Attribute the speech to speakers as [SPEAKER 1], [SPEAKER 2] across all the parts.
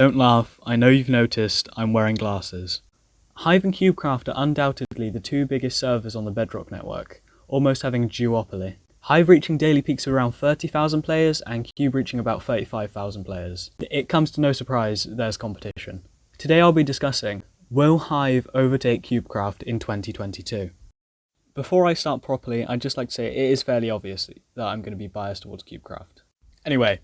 [SPEAKER 1] Don't laugh, I know you've noticed, I'm wearing glasses. Hive and CubeCraft are undoubtedly the two biggest servers on the Bedrock network, almost having a duopoly. Hive reaching daily peaks of around 30,000 players and Cube reaching about 35,000 players. It comes to no surprise there's competition. Today I'll be discussing, will Hive overtake CubeCraft in 2022? Before I start properly, I'd just like to say it is fairly obvious that I'm going to be biased towards CubeCraft. Anyway,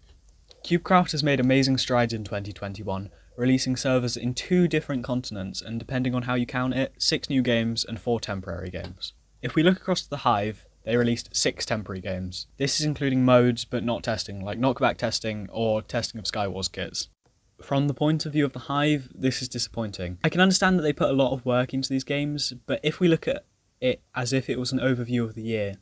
[SPEAKER 1] CubeCraft has made amazing strides in 2021, releasing servers in 2 different continents and, depending on how you count it, 6 new games and 4 temporary games. If we look across the Hive, they released 6 temporary games. This is including modes but not testing, like knockback testing or testing of Skywars kits. From the point of view of the Hive, this is disappointing. I can understand that they put a lot of work into these games, but if we look at it as if it was an overview of the year,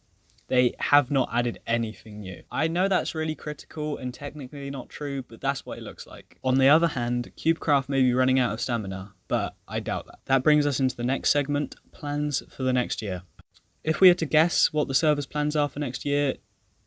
[SPEAKER 1] they have not added anything new. I know that's really critical and technically not true, but that's what it looks like. On the other hand, CubeCraft may be running out of stamina, but I doubt that. That brings us into the next segment, plans for the next year. If we had to guess what the server's plans are for next year,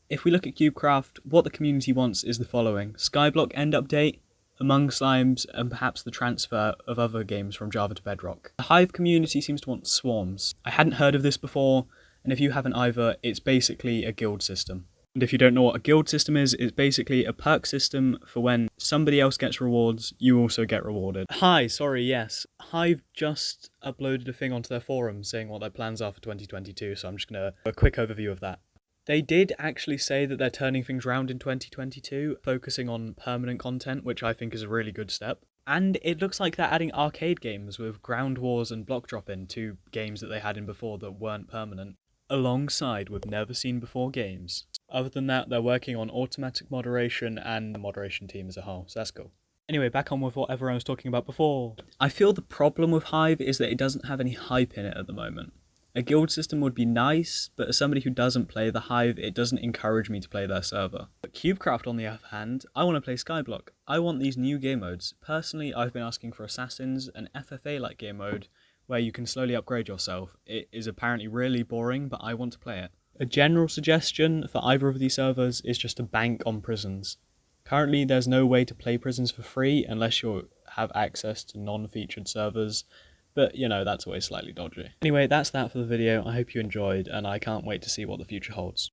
[SPEAKER 1] if we look at CubeCraft, what the community wants is the following: skyblock end update, Among Slimes, and perhaps the transfer of other games from Java to Bedrock. The Hive community seems to want swarms. I hadn't heard of this before, and if you haven't either, it's basically a guild system. And if you don't know what a guild system is, it's basically a perk system for when somebody else gets rewards, you also get rewarded. Yes. Hive just uploaded a thing onto their forum saying what their plans are for 2022, so I'm just going to do a quick overview of that. They did actually say that they're turning things around in 2022, focusing on permanent content, which I think is a really good step. And it looks like they're adding arcade games with Ground Wars and Block Drop-In, 2 games that they had in before that weren't permanent, alongside with never seen before games. Other than that, they're working on automatic moderation and the moderation team as a whole, so that's cool. Anyway, back on with what everyone was talking about before. I feel the problem with Hive is that it doesn't have any hype in it at the moment. A guild system would be nice, but as somebody who doesn't play the Hive, it doesn't encourage me to play their server. But CubeCraft, on the other hand, I want to play Skyblock. I want these new game modes. Personally, I've been asking for Assassins, an FFA-like game mode, where you can slowly upgrade yourself. It is apparently really boring, but I want to play it. A general suggestion for either of these servers is just to bank on prisons. Currently, there's no way to play prisons for free unless you have access to non-featured servers, but you know, that's always slightly dodgy. Anyway, that's that for the video. I hope you enjoyed, and I can't wait to see what the future holds.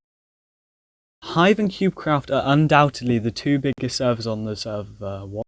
[SPEAKER 1] Hive and CubeCraft are undoubtedly the 2 biggest servers on the server. What?